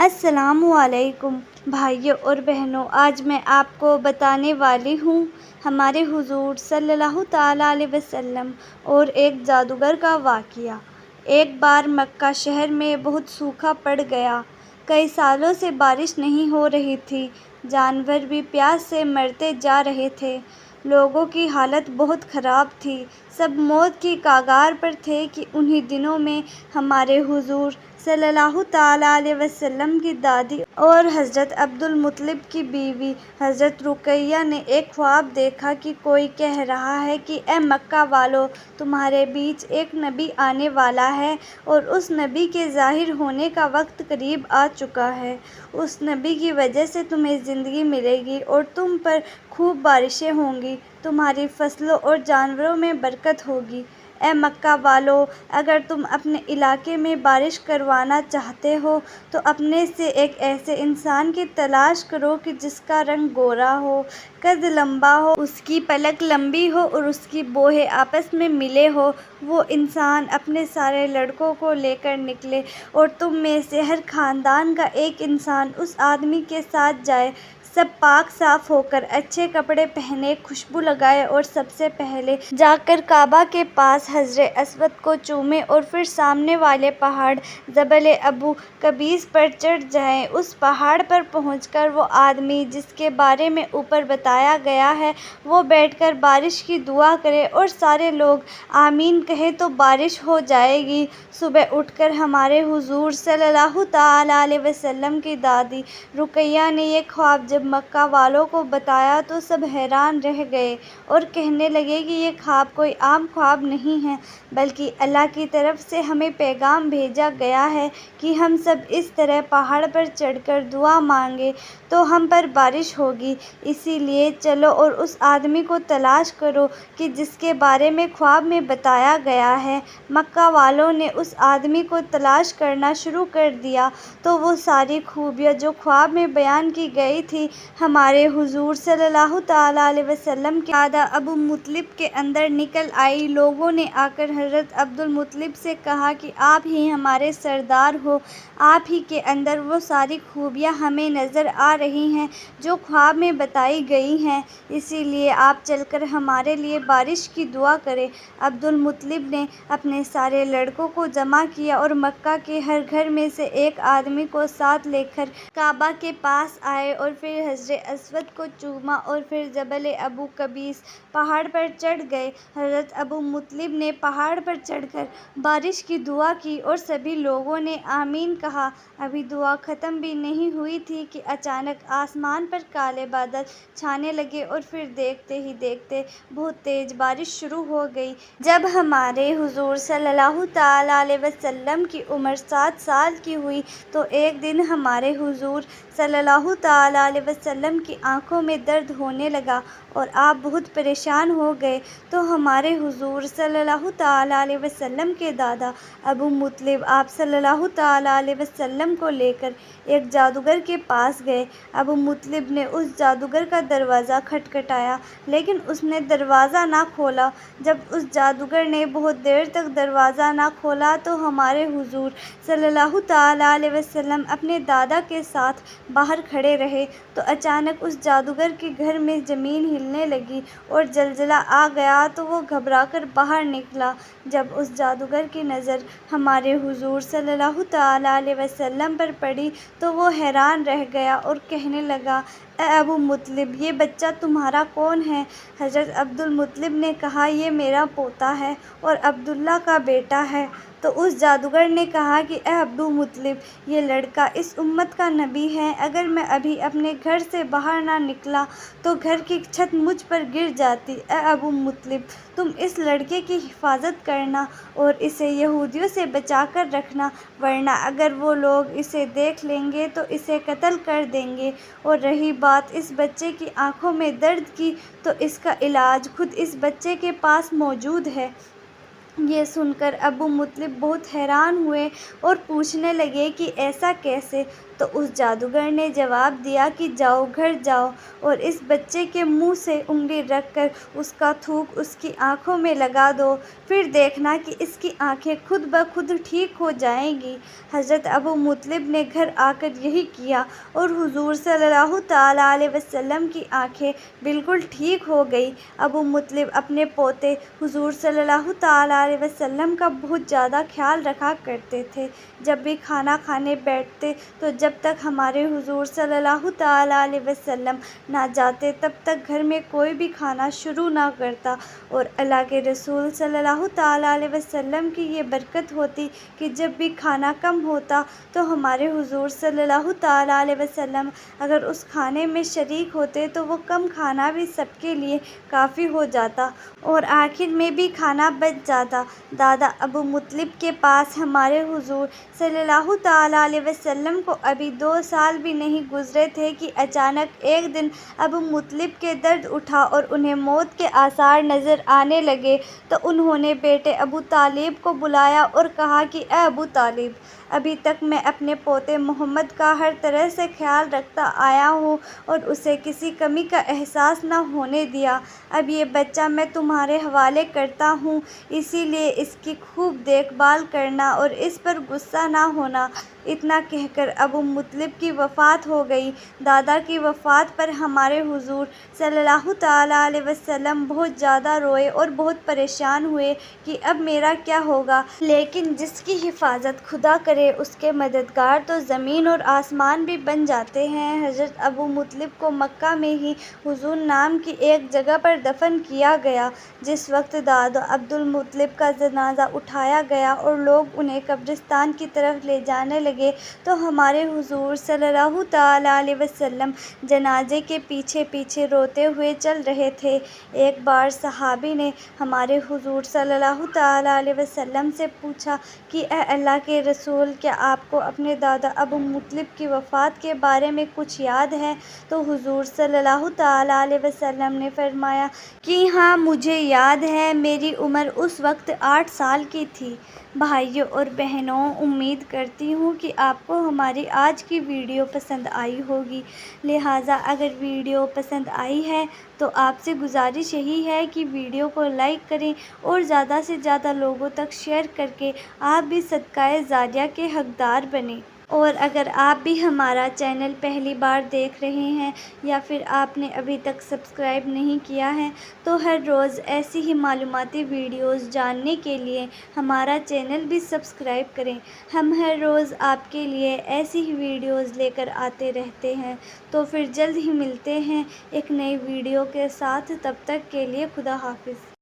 السلام علیکم بھائیوں اور بہنوں، آج میں آپ کو بتانے والی ہوں ہمارے حضور صلی اللہ تعالیٰ علیہ وسلم اور ایک جادوگر کا واقعہ۔ ایک بار مکہ شہر میں بہت سوکھا پڑ گیا۔ کئی سالوں سے بارش نہیں ہو رہی تھی، جانور بھی پیاس سے مرتے جا رہے تھے، لوگوں کی حالت بہت خراب تھی، سب موت کی کگار پر تھے کہ انہی دنوں میں ہمارے حضور صلی اللہ تعالیٰ علیہ وسلم کی دادی اور حضرت عبد المطلب کی بیوی حضرت رقیہ نے ایک خواب دیکھا کہ کوئی کہہ رہا ہے کہ اے مکہ والو، تمہارے بیچ ایک نبی آنے والا ہے اور اس نبی کے ظاہر ہونے کا وقت قریب آ چکا ہے۔ اس نبی کی وجہ سے تمہیں زندگی ملے گی اور تم پر خوب بارشیں ہوں گی، تمہاری فصلوں اور جانوروں میں برکت ہوگی۔ اے مکہ والو، اگر تم اپنے علاقے میں بارش کروانا چاہتے ہو تو اپنے سے ایک ایسے انسان کی تلاش کرو کہ جس کا رنگ گورا ہو، قد لمبا ہو، اس کی پلک لمبی ہو اور اس کی بوہیں آپس میں ملے ہوں۔ وہ انسان اپنے سارے لڑکوں کو لے کر نکلے اور تم میں سے ہر خاندان کا ایک انسان اس آدمی کے ساتھ جائے، سب پاک صاف ہو کر اچھے کپڑے پہنے، خوشبو لگائے اور سب سے پہلے جا کر کعبہ کے پاس حجر اسود کو چومے اور پھر سامنے والے پہاڑ جبل ابو قبیس پر چڑھ جائے۔ اس پہاڑ پر پہنچ کر وہ آدمی جس کے بارے میں اوپر بتایا گیا ہے وہ بیٹھ کر بارش کی دعا کرے اور سارے لوگ آمین کہیں تو بارش ہو جائے گی۔ صبح اٹھ کر ہمارے حضور صلی اللہ تعالیٰ علیہ وسلم کی دادی رقیہ نے یہ خواب جب مکہ والوں کو بتایا تو سب حیران رہ گئے اور کہنے لگے کہ یہ خواب کوئی عام خواب نہیں ہے بلکہ اللہ کی طرف سے ہمیں پیغام بھیجا گیا ہے کہ ہم سب اس طرح پہاڑ پر چڑھ کر دعا مانگیں تو ہم پر بارش ہوگی۔ اسی لیے چلو اور اس آدمی کو تلاش کرو کہ جس کے بارے میں خواب میں بتایا گیا ہے۔ مکہ والوں نے اس آدمی کو تلاش کرنا شروع کر دیا تو وہ ساری خوبیاں جو خواب میں بیان کی گئی تھیں ہمارے حضور صلی اللہ تعالیٰ علیہ وسلم کے دادا ابو مطلب کے اندر نکل آئیں۔ لوگوں نے آ کر حضرت عبد المطلب سے کہا کہ آپ ہی ہمارے سردار ہو، آپ ہی کے اندر وہ ساری خوبیاں ہمیں نظر آ رہی ہیں جو خواب میں بتائی گئی ہیں، اسی لیے آپ چل کر ہمارے لیے بارش کی دعا کریں۔ عبد المطلب نے اپنے سارے لڑکوں کو جمع کیا اور مکہ کے ہر گھر میں سے ایک آدمی کو ساتھ لے کر کعبہ کے پاس آئے اور پھر حجر اسود کو چوما اور پھر جبل ابو قبیس پہاڑ پر چڑھ گئے۔ حضرت ابو مطلب نے پہاڑ پر چڑھ کر بارش کی دعا کی اور سبھی لوگوں نے آمین کہا۔ ابھی دعا ختم بھی نہیں ہوئی تھی کہ اچانک آسمان پر کالے بادل چھانے لگے اور پھر دیکھتے ہی دیکھتے بہت تیز بارش شروع ہو گئی۔ جب ہمارے حضور صلی اللہ تعالیٰ علیہ وسلم کی عمر 7 سال کی ہوئی تو ایک دن ہمارے حضور صلی اللہ تعالیٰ علیہ وسلم کی آنکھوں میں درد ہونے لگا اور آپ بہت پریشان ہو گئے تو ہمارے حضور صلی اللہ تعالیٰ علیہ وسلم کے دادا ابو مطلب آپ صلی اللہ تعالیٰ علیہ وسلم کو لے کر ایک جادوگر کے پاس گئے۔ ابو مطلب نے اس جادوگر کا دروازہ کھٹکھٹایا لیکن اس نے دروازہ نہ کھولا۔ جب اس جادوگر نے بہت دیر تک دروازہ نہ کھولا تو ہمارے حضور صلی اللہ تعالیٰ علیہ وسلم اپنے دادا کے ساتھ باہر کھڑے رہے تو اچانک اس جادوگر کے گھر میں زمین ہلنے لگی اور زلزلہ آ گیا تو وہ گھبرا کر باہر نکلا۔ جب اس جادوگر کی نظر ہمارے حضور صلی اللہ تعالیٰ علیہ وسلم پر پڑی تو وہ حیران رہ گیا اور کہنے لگا، اے ابو مطلب، یہ بچہ تمہارا کون ہے؟ حضرت عبد المطلب نے کہا، یہ میرا پوتا ہے اور عبداللہ کا بیٹا ہے۔ تو اس جادوگر نے کہا کہ اے ابو مطلب، یہ لڑکا اس امت کا نبی ہے، اگر میں ابھی اپنے گھر سے باہر نہ نکلا تو گھر کی چھت مجھ پر گر جاتی۔ اے ابو مطلب، تم اس لڑکے کی حفاظت کرنا اور اسے یہودیوں سے بچا کر رکھنا، ورنہ اگر وہ لوگ اسے دیکھ لیں گے تو اسے قتل کر دیں گے۔ اور رہی بات اس بچے کی آنکھوں میں درد کی تو اس کا علاج خود اس بچے کے پاس موجود ہے۔ یہ سن کر ابو مطلب بہت حیران ہوئے اور پوچھنے لگے کہ ایسا کیسے؟ تو اس جادوگر نے جواب دیا کہ جاؤ، گھر جاؤ اور اس بچے کے منہ سے انگلی رکھ کر اس کا تھوک اس کی آنکھوں میں لگا دو، پھر دیکھنا کہ اس کی آنکھیں خود بخود ٹھیک ہو جائیں گی۔ حضرت ابو مطلب نے گھر آ کر یہی کیا اور حضور صلی اللہ تعالیٰ علیہ وسلم کی آنکھیں بالکل ٹھیک ہو گئیں۔ ابو مطلب اپنے پوتے حضور صلی اللہ تعالیٰ علیہ وسلم کا بہت زیادہ خیال رکھا کرتے تھے۔ جب بھی کھانا کھانے بیٹھتے تو جب تک ہمارے حضور صلی اللہ تعالیٰ علیہ وسلم نہ جاتے تب تک گھر میں کوئی بھی کھانا شروع نہ کرتا، اور اللہ کے رسول صلی اللہ تعالیٰ علیہ وسلم کی یہ برکت ہوتی کہ جب بھی کھانا کم ہوتا تو ہمارے حضور صلی اللہ تعالیٰ علیہ وسلم اگر اس کھانے میں شریک ہوتے تو وہ کم کھانا بھی سب کے لیے کافی ہو جاتا اور آخر میں بھی کھانا بچ جاتا۔ دادا ابو مطلب کے پاس ہمارے حضور صلی اللہ تعالیٰ علیہ وسلم کو ابھی 2 سال بھی نہیں گزرے تھے کہ اچانک ایک دن ابو مطلب کے درد اٹھا اور انہیں موت کے آثار نظر آنے لگے، تو انہوں نے بیٹے ابو طالب کو بلایا اور کہا کہ اے ابو طالب، ابھی تک میں اپنے پوتے محمد کا ہر طرح سے خیال رکھتا آیا ہوں اور اسے کسی کمی کا احساس نہ ہونے دیا۔ اب یہ بچہ میں تمہارے حوالے کرتا ہوں، اسی لیے اس کی خوب دیکھ بھال کرنا اور اس پر غصہ نہ ہونا۔ اتنا کہہ کر ابو مطلب کی وفات ہو گئی۔ دادا کی وفات پر ہمارے حضور صلی اللہ تعالیٰ علیہ وسلم بہت زیادہ روئے اور بہت پریشان ہوئے کہ اب میرا کیا ہوگا، لیکن جس کی حفاظت خدا کرے اس کے مددگار تو زمین اور آسمان بھی بن جاتے ہیں۔ حضرت ابو مطلب کو مکہ میں ہی حزون نام کی ایک جگہ پر دفن کیا گیا۔ جس وقت دادا عبد المطلب کا جنازہ اٹھایا گیا اور لوگ انہیں قبرستان کی طرف لے جانے لگے تو ہمارے حضور صلی اللہ تعالیٰ علیہ وسلم جنازے کے پیچھے پیچھے روتے ہوئے چل رہے تھے۔ ایک بار صحابی نے ہمارے حضور صلی اللہ تعالیٰ علیہ وسلم سے پوچھا کہ اے اللہ کے رسول، کیا آپ کو اپنے دادا ابو مطلب کی وفات کے بارے میں کچھ یاد ہے؟ تو حضور صلی اللہ تعالیٰ علیہ وسلم نے فرمایا کہ ہاں، مجھے یاد ہے، میری عمر اس وقت 8 سال کی تھی۔ بھائیوں اور بہنوں، امید کرتی ہوں کہ آپ کو ہماری آج کی ویڈیو پسند آئی ہوگی، لہٰذا اگر ویڈیو پسند آئی ہے تو آپ سے گزارش یہی ہے کہ ویڈیو کو لائک کریں اور زیادہ سے زیادہ لوگوں تک شیئر کر کے آپ بھی صدقہ جاریہ کے حقدار بنیں۔ اور اگر آپ بھی ہمارا چینل پہلی بار دیکھ رہے ہیں یا پھر آپ نے ابھی تک سبسکرائب نہیں کیا ہے تو ہر روز ایسی ہی معلوماتی ویڈیوز جاننے کے لیے ہمارا چینل بھی سبسکرائب کریں۔ ہم ہر روز آپ کے لیے ایسی ہی ویڈیوز لے کر آتے رہتے ہیں۔ تو پھر جلد ہی ملتے ہیں ایک نئی ویڈیو کے ساتھ، تب تک کے لیے خدا حافظ۔